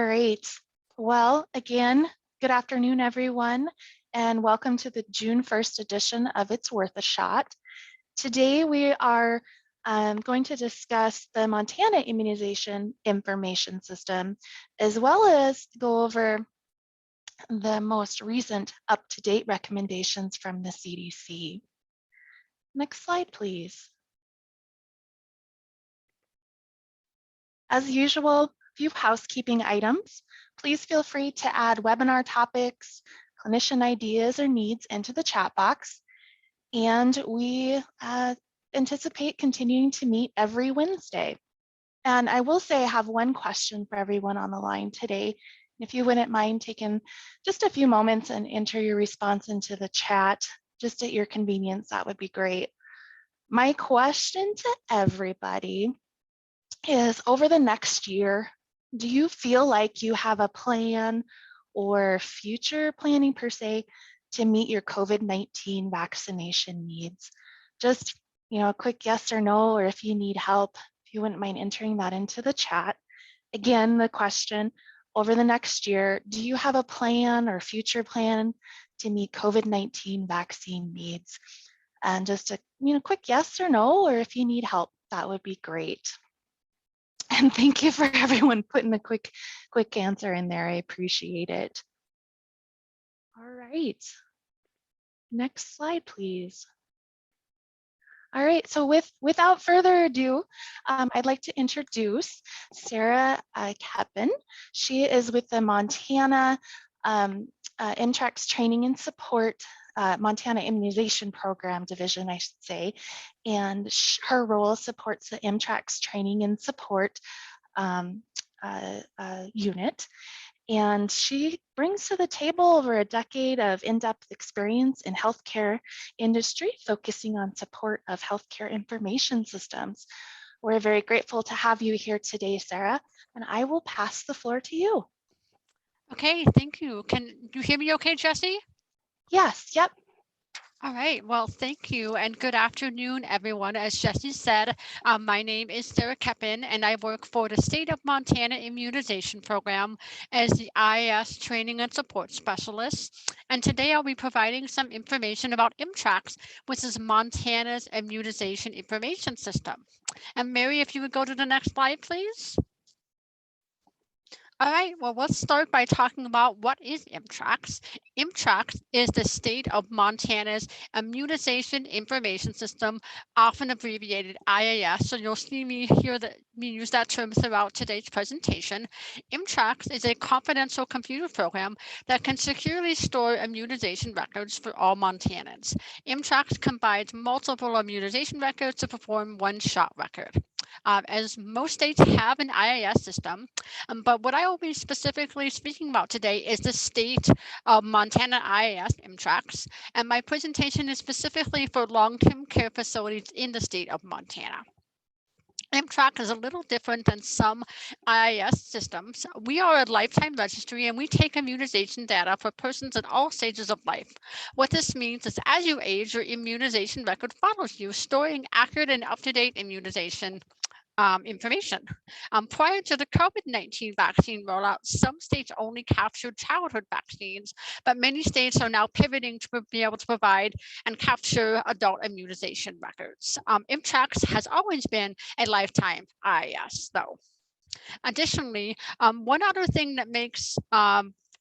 right. Well, again, good afternoon, everyone, and welcome to the June 1st edition of It's Worth a Shot. Today, we are going to discuss the Montana Immunization Information System, as well as go over the most recent up-to-date recommendations from the CDC. Next slide, please. As usual, a few housekeeping items. Please feel free to add webinar topics, clinician ideas or needs into the chat box. And we anticipate continuing to meet every Wednesday. And I will say I have one question for everyone on the line today. If you wouldn't mind taking just a few moments and enter your response into the chat, just at your convenience, that would be great. My question to everybody is, over the next year, do you feel like you have a plan or future planning per se to meet your COVID-19 vaccination needs? Just, a quick yes or no, or if you need help, if you wouldn't mind entering that into the chat. Again, the question, over the next year, do you have a plan or future plan to meet COVID-19 vaccine needs? And just a quick yes or no, or if you need help, that would be great. And thank you for everyone putting a quick answer in there. I appreciate it. All right. Next slide, please. All right, so without further ado, I'd like to introduce Sarah Keppen. She is with the Montana imMTrax Training and Support, Montana Immunization Program Division, I should say, and her role supports the imMTrax Training and Support unit. And she brings to the table over a decade of in-depth experience in healthcare industry, focusing on support of healthcare information systems. We're very grateful to have you here today, Sarah, and I will pass the floor to you. Okay, thank you. Can you hear me okay, Jessie? Yes, yep. All right, well, thank you and good afternoon, everyone. As Jessie said, my name is Sarah Keppen and I work for the State of Montana Immunization Program as the IAS Training and Support Specialist. And today I'll be providing some information about imMTrax, which is Montana's Immunization Information System. And Mary, if you would go to the next slide, please. All right, well, let's start by talking about what is imMTrax. imMTrax is the state of Montana's Immunization Information System, often abbreviated IAS. So you'll see me use that term throughout today's presentation. imMTrax is a confidential computer program that can securely store immunization records for all Montanans. imMTrax combines multiple immunization records to perform one-shot record. As most states have an IAS system, but what I will be specifically speaking about today is the state of Montana IAS imMTrax, and my presentation is specifically for long-term care facilities in the state of Montana. imMTrax is a little different than some IAS systems. We are a lifetime registry and we take immunization data for persons at all stages of life. What this means is as you age, your immunization record follows you, storing accurate and up-to-date immunization information. Prior to the COVID-19 vaccine rollout, some states only captured childhood vaccines, but many states are now pivoting to be able to provide and capture adult immunization records. imMTrax has always been a lifetime IAS, though. Additionally, one other thing that makes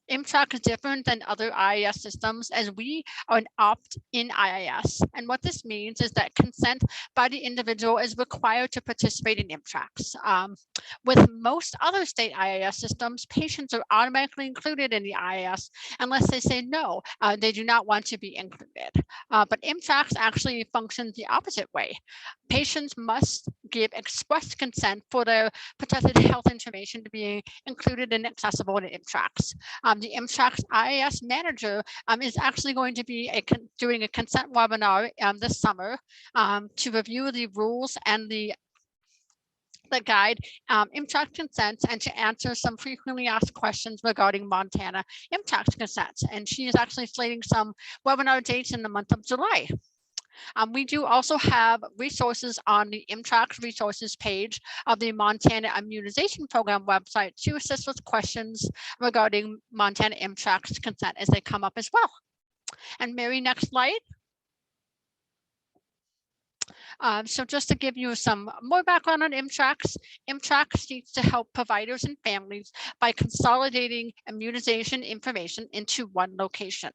imMTrax is different than other IAS systems as we are an opt-in IAS. And what this means is that consent by the individual is required to participate in imMTrax. With most other state IAS systems, patients are automatically included in the IAS unless they say no, they do not want to be included. But imMTrax actually functions the opposite way. Patients must give express consent for their protected health information to be included and accessible in imMTrax. The imMTrax IAS manager is actually going to be doing a consent webinar this summer to review the rules and the guide imMTrax consents and to answer some frequently asked questions regarding Montana imMTrax consents. And she is actually slating some webinar dates in the month of July. We do also have resources on the imTrax resources page of the Montana Immunization Program website to assist with questions regarding Montana imTrax consent as they come up as well. And Mary, next slide. So just to give you some more background on imTrax, imTrax seeks to help providers and families by consolidating immunization information into one location.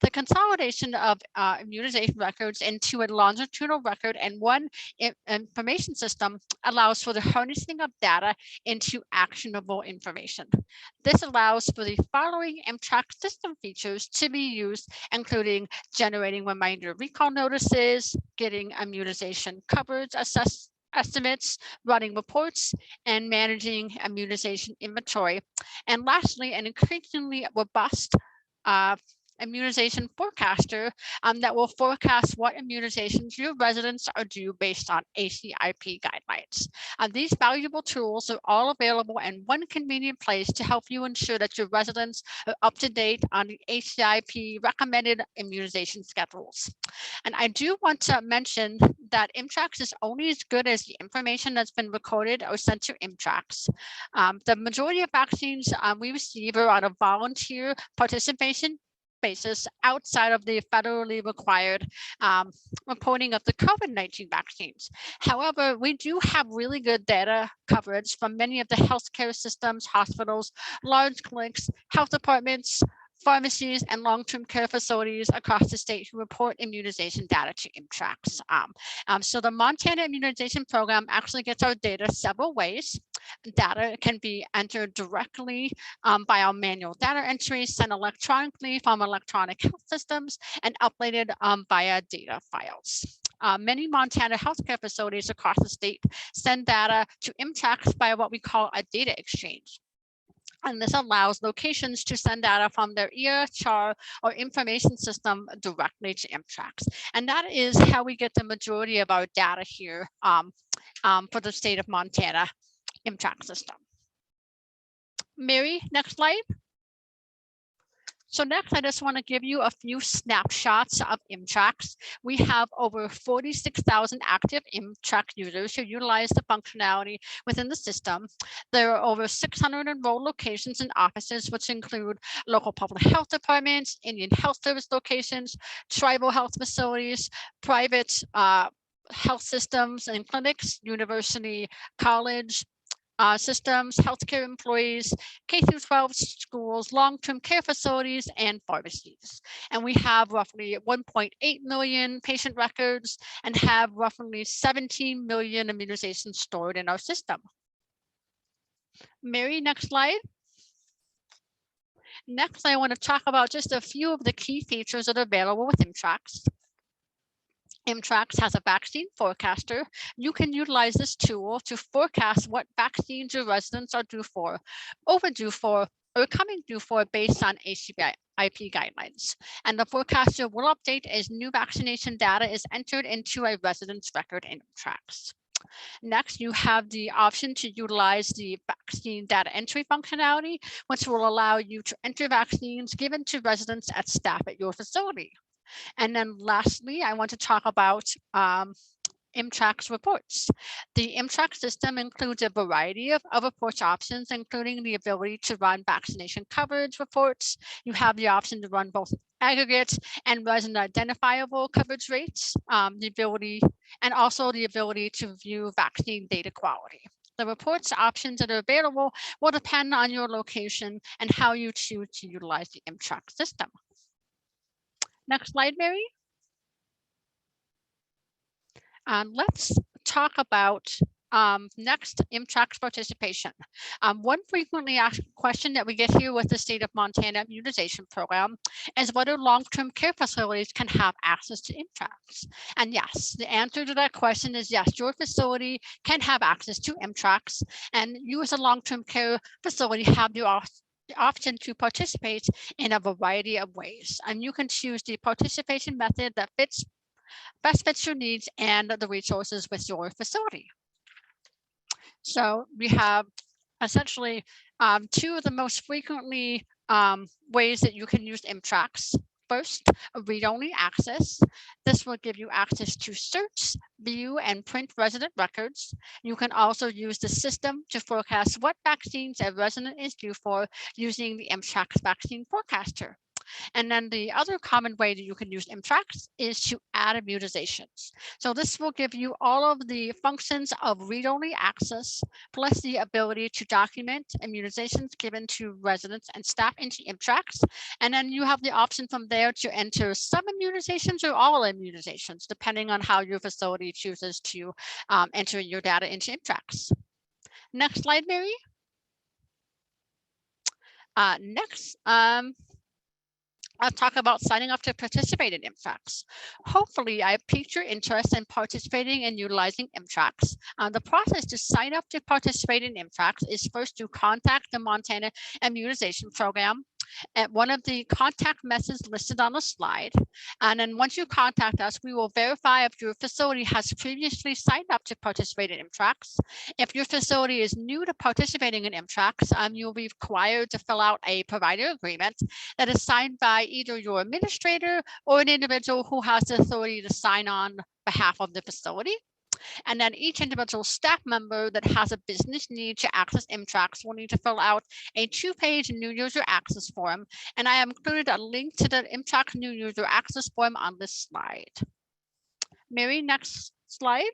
The consolidation of immunization records into a longitudinal record and one information system allows for the harnessing of data into actionable information. This allows for the following imTrax system features to be used, including generating reminder recall notices, getting immunization coverage estimates, running reports, and managing immunization inventory. And lastly, an increasingly robust immunization forecaster that will forecast what immunizations your residents are due based on ACIP guidelines. These valuable tools are all available in one convenient place to help you ensure that your residents are up to date on the ACIP recommended immunization schedules. And I do want to mention that imTrax is only as good as the information that's been recorded or sent to imTrax. The majority of vaccines we receive are on a volunteer participation basis outside of the federally required reporting of the COVID-19 vaccines. However, we do have really good data coverage from many of the healthcare systems, hospitals, large clinics, health departments, pharmacies, and long-term care facilities across the state who report immunization data to imTrax. So the Montana Immunization Program actually gets our data several ways. Data can be entered directly by our manual data entries, sent electronically from electronic health systems, and uploaded via data files. Many Montana healthcare facilities across the state send data to imTrax by what we call a data exchange. And this allows locations to send data from their EHR or information system directly to imTrax. And that is how we get the majority of our data here for the state of Montana imTrax system. Mary, next slide. So next, I just want to give you a few snapshots of imTrax. We have over 46,000 active imTrax users who utilize the functionality within the system. There are over 600 enrolled locations and offices, which include local public health departments, Indian Health Service locations, tribal health facilities, private health systems and clinics, university, college, systems, healthcare employees, K-12 schools, long-term care facilities, and pharmacies. And we have roughly 1.8 million patient records and have roughly 17 million immunizations stored in our system. Mary, next slide. Next, I want to talk about just a few of the key features that are available with imTrax. imTrax has a vaccine forecaster. You can utilize this tool to forecast what vaccines your residents are due for, overdue for, or coming due for based on ACIP guidelines. And the forecaster will update as new vaccination data is entered into a resident's record in imTrax. Next, you have the option to utilize the vaccine data entry functionality, which will allow you to enter vaccines given to residents and staff at your facility. And then lastly, I want to talk about imTrax reports. The imTrax system includes a variety of reports options, including the ability to run vaccination coverage reports. You have the option to run both aggregate and resident identifiable coverage rates, and also the ability to view vaccine data quality. The reports options that are available will depend on your location and how you choose to utilize the imTrax system. Next slide, Mary. Let's talk about next imTrax participation. One frequently asked question that we get here with the state of Montana immunization program is whether long-term care facilities can have access to imTrax. And yes, the answer to that question is yes, your facility can have access to imTrax, and you as a long-term care facility have the option to participate in a variety of ways. And you can choose the participation method that best fits your needs and the resources with your facility. So we have essentially two of the most frequently ways that you can use imTrax. First, read-only access. This will give you access to search, view, and print resident records. You can also use the system to forecast what vaccines a resident is due for using the imTrax vaccine forecaster. And then the other common way that you can use imTrax is to add immunizations. So this will give you all of the functions of read-only access, plus the ability to document immunizations given to residents and staff into imTrax. And then you have the option from there to enter some immunizations or all immunizations, depending on how your facility chooses to enter your data into imTrax. Next slide, Mary. Next, I'll talk about signing up to participate in imTrax. Hopefully, I piqued your interest in participating and utilizing imTrax. The process to sign up to participate in imTrax is first to contact the Montana Immunization Program at one of the contact methods listed on the slide. And then once you contact us, we will verify if your facility has previously signed up to participate in imTrax. If your facility is new to participating in imTrax, you'll be required to fill out a provider agreement that is signed by either your administrator or an individual who has the authority to sign on behalf of the facility. And then each individual staff member that has a business need to access imTrax will need to fill out a 2-page new user access form. And I have included a link to the imTrax new user access form on this slide. Mary, next slide.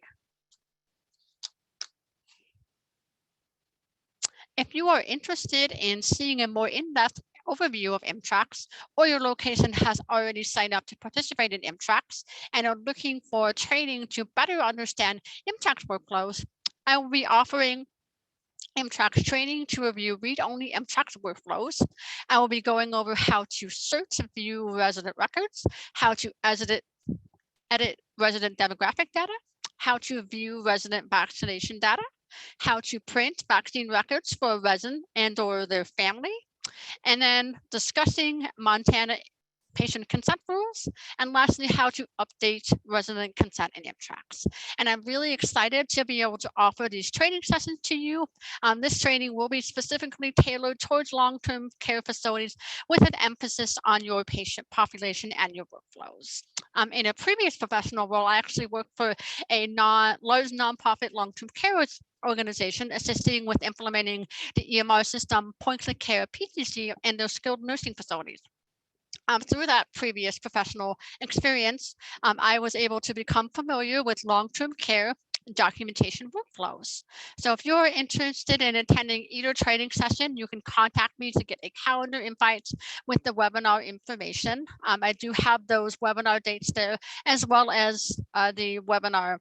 If you are interested in seeing a more in-depth overview of imTrax, or your location has already signed up to participate in imTrax and are looking for training to better understand imTrax workflows, I will be offering imTrax training to review read-only imTrax workflows. I will be going over how to search and view resident records, how to edit resident demographic data, how to view resident vaccination data, how to print vaccine records for a resident and or their family, and then discussing Montana patient consent rules, and lastly, how to update resident consent in imTrax. And I'm really excited to be able to offer these training sessions to you. This training will be specifically tailored towards long-term care facilities with an emphasis on your patient population and your workflows. In a previous professional role, I actually worked for a large nonprofit long-term care organization assisting with implementing the EMR system point-of-care PTC in their skilled nursing facilities. Through that previous professional experience, I was able to become familiar with long-term care documentation workflows. So if you're interested in attending either training session, you can contact me to get a calendar invite with the webinar information. I do have those webinar dates there, as well as the webinar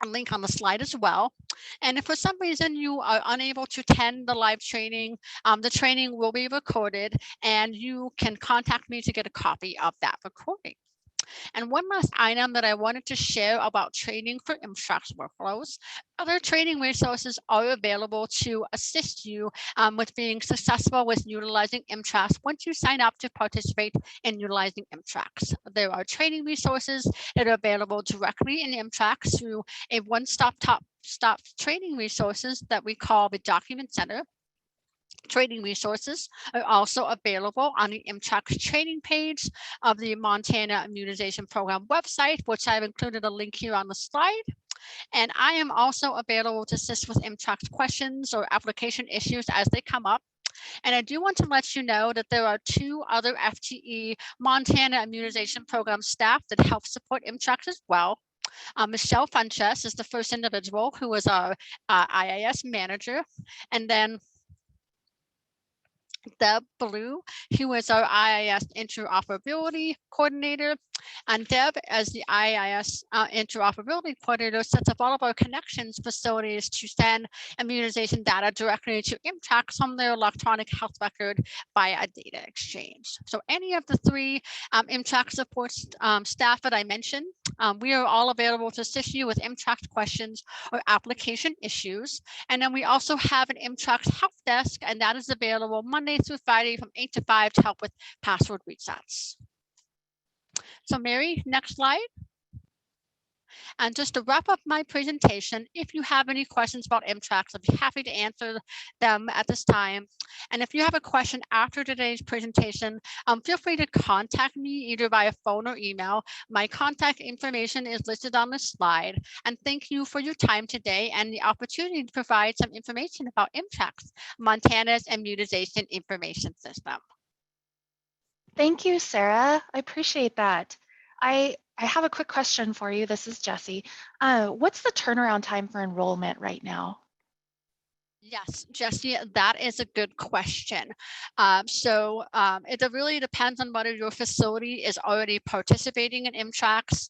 link on the slide as well. And if for some reason you are unable to attend the live training, the training will be recorded and you can contact me to get a copy of that recording. And one last item that I wanted to share about training for imTrax workflows. Other training resources are available to assist you with being successful with utilizing imTrax once you sign up to participate in utilizing imTrax. There are training resources that are available directly in imTrax through a one-stop training resources that we call the Document Center. Training resources are also available on the imTrax training page of the Montana Immunization Program website, which I've included a link here on the slide. And I am also available to assist with imTrax questions or application issues as they come up. And I do want to let you know that there are 2 other FTE Montana Immunization Program staff that help support imTrax as well. Michelle Funches is the first individual who is our IIS manager. And then Deb Blue, who is our IIS interoperability coordinator. And Deb, as the IIS interoperability coordinator, sets up all of our connections facilities to send immunization data directly to imTrax from their electronic health record via a data exchange. So any of the 3 imTrax support staff that I mentioned, we are all available to assist you with imTrax questions or application issues. And then we also have an imTrax help desk, and that is available Monday through Friday from 8 to 5 to help with password resets. So Mary, next slide. And just to wrap up my presentation, if you have any questions about imTrax, I'd be happy to answer them at this time. And if you have a question after today's presentation, feel free to contact me either via phone or email. My contact information is listed on the slide. And thank you for your time today and the opportunity to provide some information about imTrax, Montana's Immunization Information System. Thank you, Sarah. I appreciate that. I have a quick question for you. This is Jessie. What's the turnaround time for enrollment right now? Yes, Jessie, that is a good question. It really depends on whether your facility is already participating in imTrax,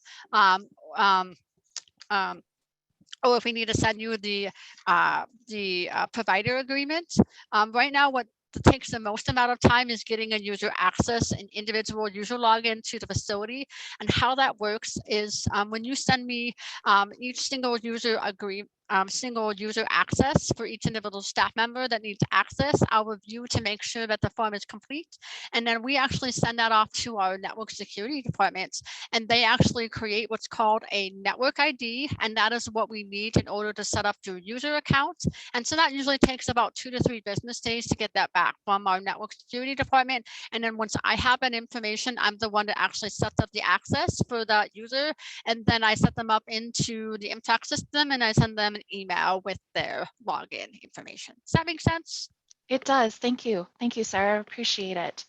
or if we need to send you the provider agreement. Right now, what takes the most amount of time is getting a user access, an individual user login to the facility. And how that works is when you send me each single user access for each individual staff member that needs access, I'll review to make sure that the form is complete. And then we actually send that off to our network security departments, and they actually create what's called a network ID. And that is what we need in order to set up your user account. And so that usually takes about 2 to 3 business days to get that back from our network security department. And then once I have that information, I'm the one that actually sets up the access for that user. And then I set them up into the imTrax system and I send them an email with their login information. Does that make sense? It does. Thank you. Thank you, Sarah. Appreciate it.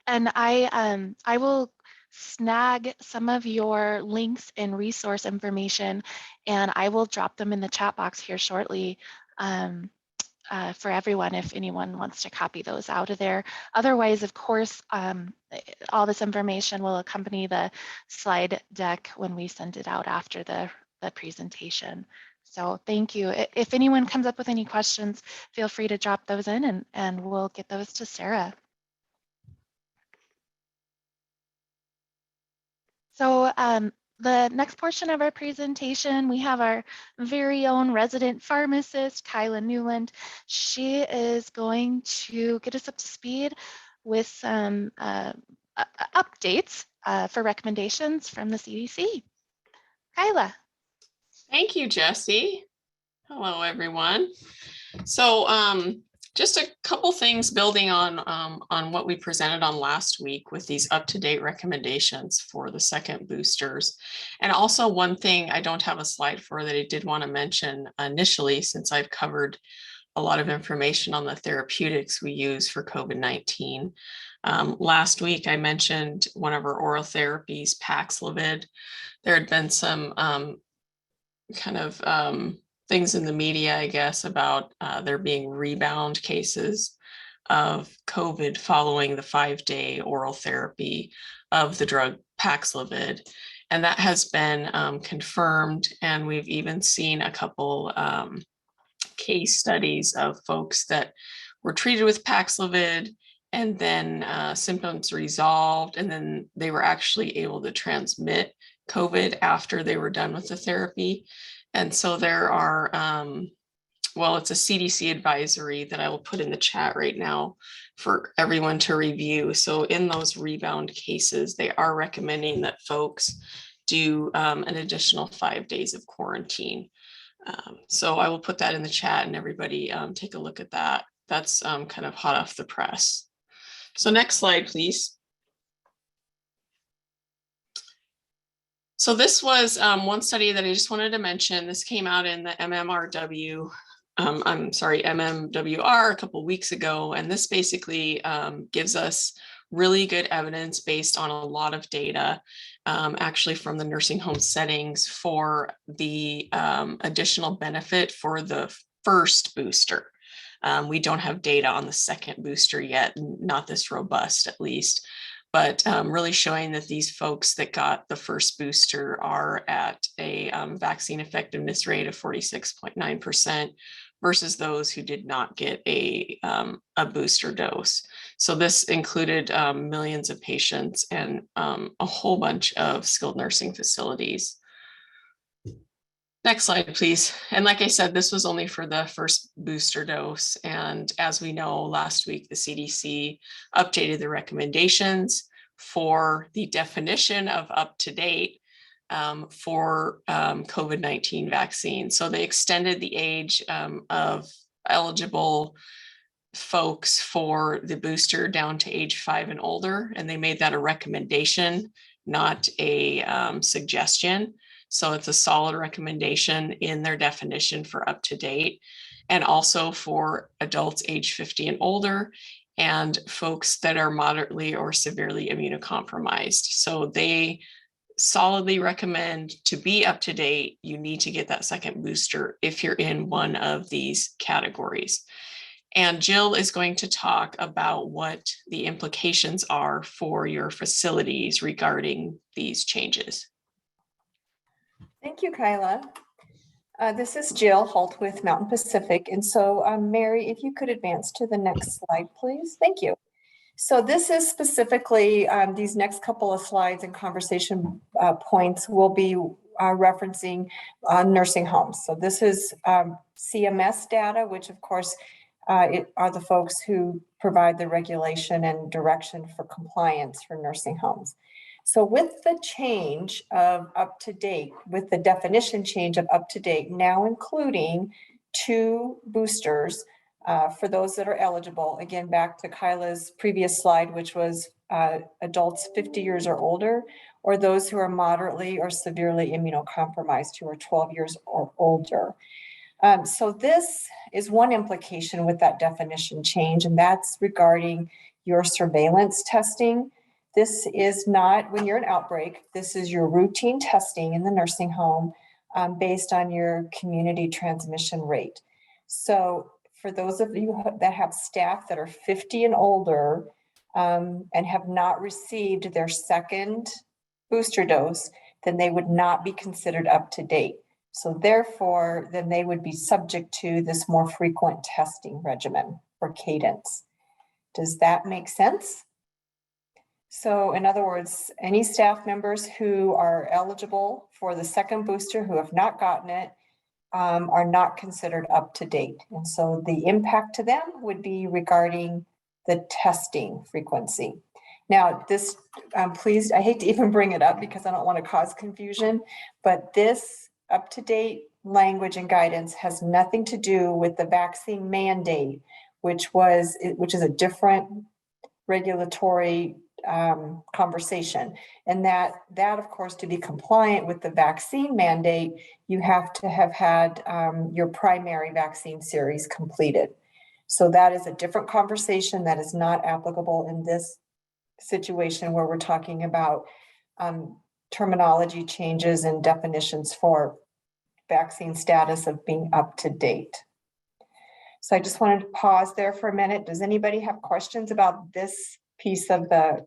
And I will snag some of your links and resource information, and I will drop them in the chat box here shortly for everyone if anyone wants to copy those out of there. Otherwise, of course, all this information will accompany the slide deck when we send it out after the presentation. So thank you. If anyone comes up with any questions, feel free to drop those in and we'll get those to Sarah. So the next portion of our presentation, we have our very own resident pharmacist, Kyla Newland. She is going to get us up to speed with some updates for recommendations from the CDC. Kyla. Thank you, Jessie. Hello, everyone. So just a couple things building on what we presented on last week with these up-to-date recommendations for the second boosters. And also one thing I don't have a slide for that I did want to mention initially, since I've covered a lot of information on the therapeutics we use for COVID-19. Last week, I mentioned one of our oral therapies, Paxlovid. There had been some things in the media, I guess, about there being rebound cases of COVID following the 5-day oral therapy of the drug Paxlovid. And that has been confirmed. And we've even seen a couple case studies of folks that were treated with Paxlovid and then symptoms resolved, and then they were actually able to transmit COVID after they were done with the therapy. And so there are, it's a CDC advisory that I will put in the chat right now for everyone to review. So in those rebound cases, they are recommending that folks do an additional 5 days of quarantine. So I will put that in the chat and everybody take a look at that. That's kind of hot off the press. So next slide, please. So this was one study that I just wanted to mention. This came out in the MMWR a couple of weeks ago. And this basically gives us really good evidence based on a lot of data, actually from the nursing home settings, for the additional benefit for the first booster. We don't have data on the second booster yet, not this robust at least. But really showing that these folks that got the first booster are at a vaccine effectiveness rate of 46.9% versus those who did not get a booster dose. So this included millions of patients and a whole bunch of skilled nursing facilities. Next slide, please. And like I said, this was only for the first booster dose. And as we know, last week, the CDC updated the recommendations for the definition of up to date. for COVID-19 vaccine. So they extended the age of eligible folks for the booster down to age 5 and older, and they made that a recommendation, not a suggestion. So it's a solid recommendation in their definition for up to date, and also for adults age 50 and older and folks that are moderately or severely immunocompromised. So they solidly recommend, to be up to date, you need to get that second booster if you're in one of these categories. And Jill is going to talk about what the implications are for your facilities regarding these changes. Thank you, Kyla. This is Jill Holt with Mountain Pacific. And so Mary, if you could advance to the next slide, please. Thank you. So this is specifically, these next couple of slides and conversation points will be referencing nursing homes. So this is CMS data, which of course are the folks who provide the regulation and direction for compliance for nursing homes. So with the change of up to date, with the definition change of up to date, now including 2 boosters for those that are eligible, again, back to Kyla's previous slide, which was adults 50 years or older, or those who are moderately or severely immunocompromised who are 12 years or older. So this is one implication with that definition change, and that's regarding your surveillance testing. This is not when you're an outbreak, this is your routine testing in the nursing home based on your community transmission rate. So for those of you that have staff that are 50 and older and have not received their second booster dose, then they would not be considered up to date. So therefore, then they would be subject to this more frequent testing regimen or cadence. Does that make sense? So in other words, any staff members who are eligible for the second booster who have not gotten it are not considered up to date. And so the impact to them would be regarding the testing frequency. Now this, please, I hate to even bring it up because I don't want to cause confusion, but this up-to-date language and guidance has nothing to do with the vaccine mandate, which is a different regulatory conversation. And that of course, to be compliant with the vaccine mandate, you have to have had your primary vaccine series completed. So that is a different conversation that is not applicable in this situation where we're talking about terminology changes and definitions for vaccine status of being up to date. So I just wanted to pause there for a minute. Does anybody have questions about this piece of the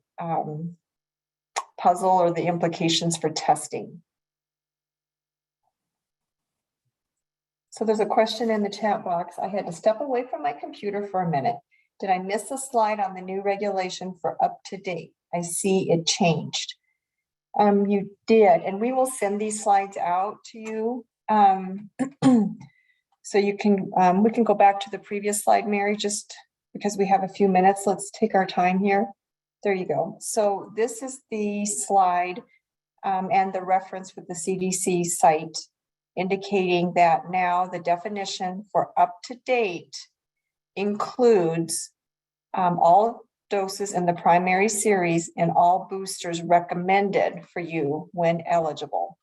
puzzle or the implications for testing? So there's a question in the chat box. I had to step away from my computer for a minute. Did I miss a slide on the new regulation for up to date? I see it changed. You did, and we will send these slides out to you. So you can, we can go back to the previous slide, Mary, just because we have a few minutes. Let's take our time here. There you go. So this is the slide and the reference with the CDC site indicating that now the definition for up to date includes all doses in the primary series and all boosters recommended for you when eligible.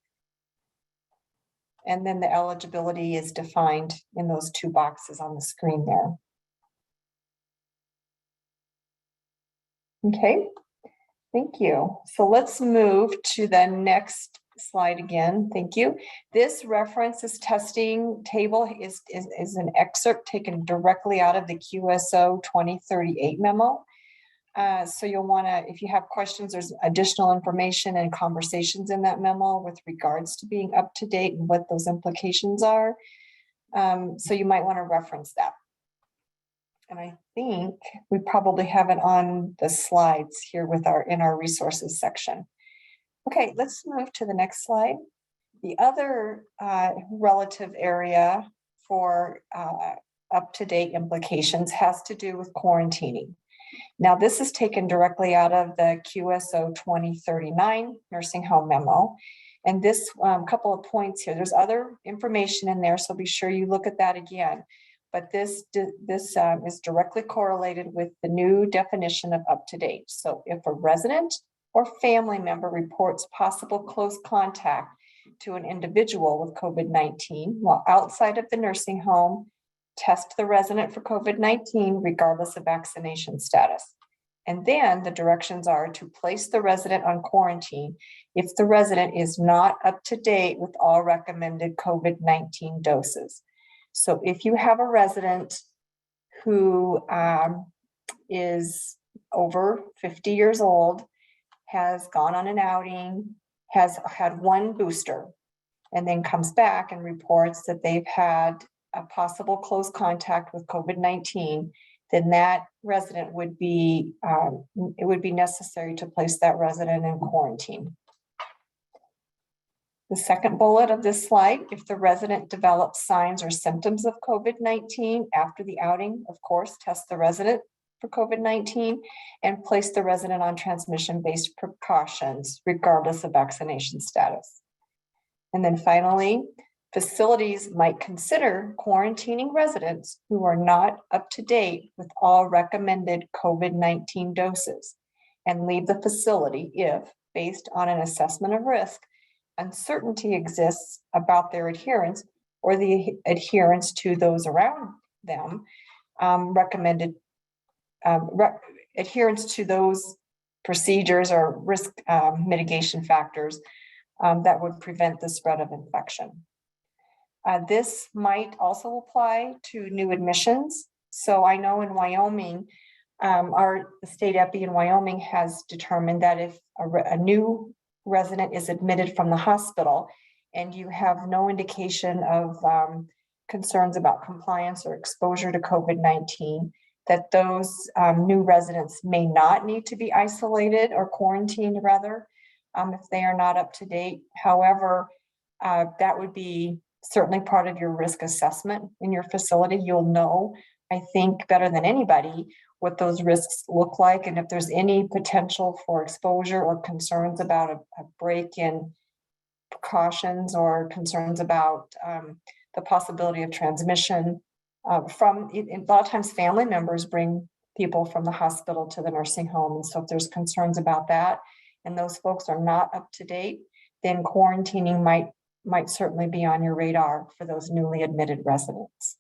And then the eligibility is defined in those 2 boxes on the screen there. Okay, thank you. So let's move to the next slide again. Thank you. This references testing table is an excerpt taken directly out of the QSO 2038 memo. So you'll want to, if you have questions, there's additional information and conversations in that memo with regards to being up to date and what those implications are. So you might want to reference that. And I think we probably have it on the slides here with in our resources section. Okay, let's move to the next slide. The other relative area for up-to-date implications has to do with quarantining. Now, this is taken directly out of the QSO 2039 nursing home memo. And this couple of points here, there's other information in there, so be sure you look at that again. But this is directly correlated with the new definition of up to date. So if a resident or family member reports possible close contact to an individual with COVID-19 while outside of the nursing home, test the resident for COVID-19 regardless of vaccination status. And then the directions are to place the resident on quarantine if the resident is not up to date with all recommended COVID-19 doses. So if you have a resident who is over 50 years old, has gone on an outing, has had one booster, and then comes back and reports that they've had a possible close contact with COVID-19, then that resident would be, it would be necessary to place that resident in quarantine. The second bullet of this slide, if the resident develops signs or symptoms of COVID-19 after the outing, of course, test the resident for COVID-19 and place the resident on transmission-based precautions, regardless of vaccination status. And then finally, facilities might consider quarantining residents who are not up to date with all recommended COVID-19 doses and leave the facility if, based on an assessment of risk, uncertainty exists about their adherence or the adherence to those around them, adherence to those procedures or risk mitigation factors that would prevent the spread of infection. This might also apply to new admissions. So I know in Wyoming, the state epi in Wyoming has determined that if a new resident is admitted from the hospital and you have no indication of concerns about compliance or exposure to COVID-19, that those new residents may not need to be isolated or quarantined rather, if they are not up to date. However, that would be certainly part of your risk assessment in your facility. You'll know, I think, better than anybody what those risks look like and if there's any potential for exposure or concerns about a break in precautions or concerns about the possibility of transmission from, a lot of times family members bring people from the hospital to the nursing home. And so if there's concerns about that and those folks are not up to date, then quarantining might certainly be on your radar for those newly admitted residents.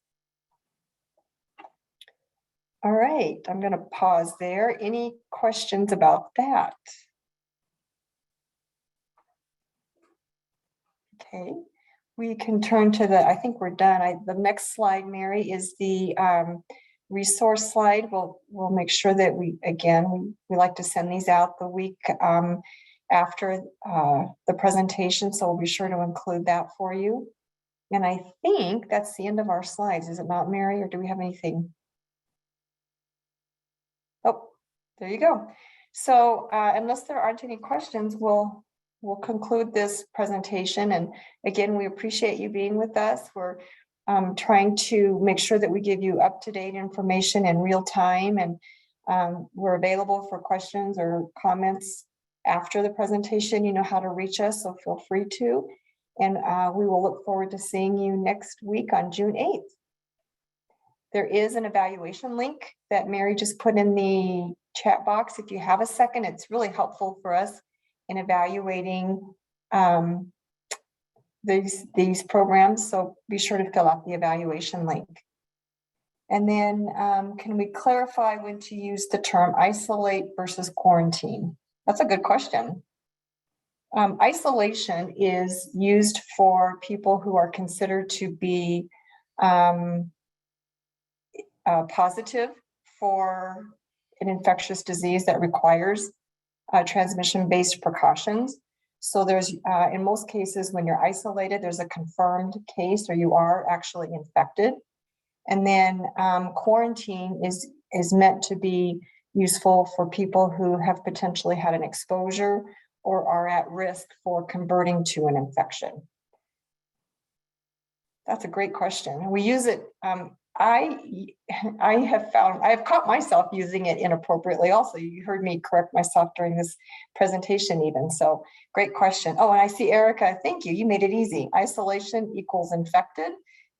All right, I'm going to pause there. Any questions about that? Okay, we can turn to I think we're done. The next slide, Mary, is the resource slide. We'll make sure that we like to send these out the week after the presentation, so we'll be sure to include that for you. And I think that's the end of our slides, is it not, Mary, or do we have anything? Oh, there you go. So unless there aren't any questions, we'll conclude this presentation. And again, we appreciate you being with us. We're trying to make sure that we give you up-to-date information in real time, and we're available for questions or comments after the presentation. You know how to reach us, so feel free to. And we will look forward to seeing you next week on June 8th. There is an evaluation link that Mary just put in the chat box. If you have a second, it's really helpful for us in evaluating these programs. So be sure to fill out the evaluation link. And then can we clarify when to use the term isolate versus quarantine? That's a good question. Isolation is used for people who are considered to be positive for an infectious disease that requires transmission-based precautions. So there's, in most cases, when you're isolated, there's a confirmed case or you are actually infected. And then quarantine is meant to be useful for people who have potentially had an exposure or are at risk for converting to an infection. That's a great question. We use it I have caught myself using it inappropriately also. You heard me correct myself during this presentation even. So great question. Oh, and I see Erica, thank you. You made it easy. Isolation equals infected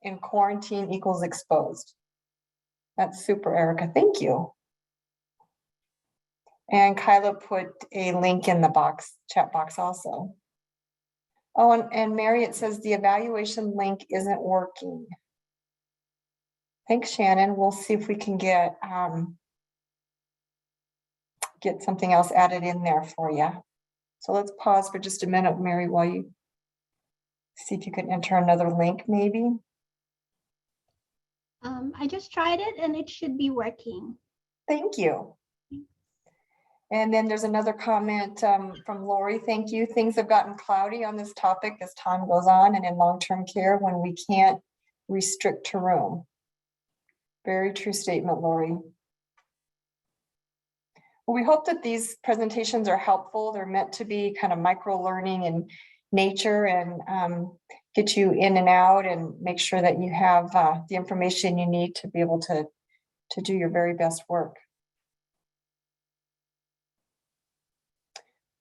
and quarantine equals exposed. That's super, Erica. Thank you. And Kyla put a link in the chat box also. Oh, and Mary, it says the evaluation link isn't working. Thanks, Shannon. We'll see if we can get something else added in there for you. So let's pause for just a minute, Mary, while you see if you can enter another link maybe. I just tried it and it should be working. Thank you. And then there's another comment from Lori. Thank you. Things have gotten cloudy on this topic as time goes on and in long-term care when we can't restrict to room. Very true statement, Lori. Well, we hope that these presentations are helpful. They're meant to be kind of micro learning in nature and get you in and out and make sure that you have the information you need to be able to do your very best work.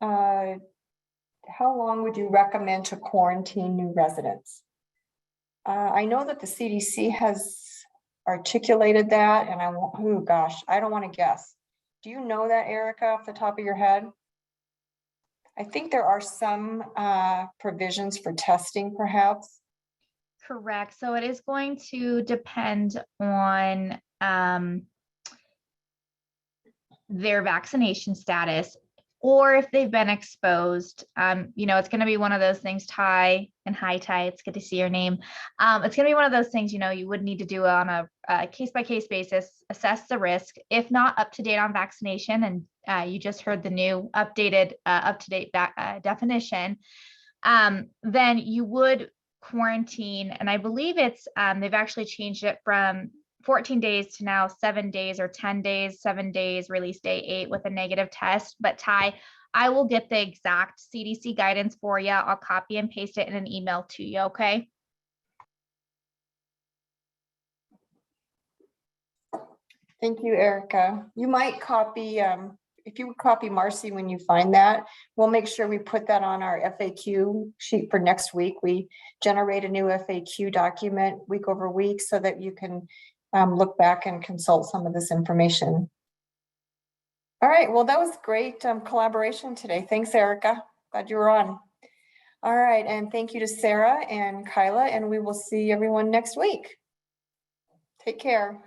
How long would you recommend to quarantine new residents? I know that the CDC has articulated that, and oh gosh, I don't want to guess. Do you know that, Erica, off the top of your head? I think there are some provisions for testing, perhaps. Correct. So it is going to depend on their vaccination status, or if they've been exposed. You know, it's going to be one of those things. Ty, and hi Ty, it's good to see your name. It's going to be one of those things, you know, you would need to do on a case-by-case basis, assess the risk. If not up to date on vaccination, and you just heard the new updated up-to-date definition, then you would quarantine. And I believe it's they've actually changed it from 14 days to now 7 days or 10 days, 7 days, release day 8 with a negative test. But Ty, I will get the exact CDC guidance for you. I'll copy and paste it in an email to you, okay? Thank you, Erica. You might copy, if you would copy Marcy when you find that, we'll make sure we put that on our FAQ sheet for next week. We generate a new FAQ document week over week so that you can look back and consult some of this information. All right, well, that was great collaboration today. Thanks, Erica. Glad you were on. All right, and thank you to Sarah and Kyla, and we will see everyone next week. Take care.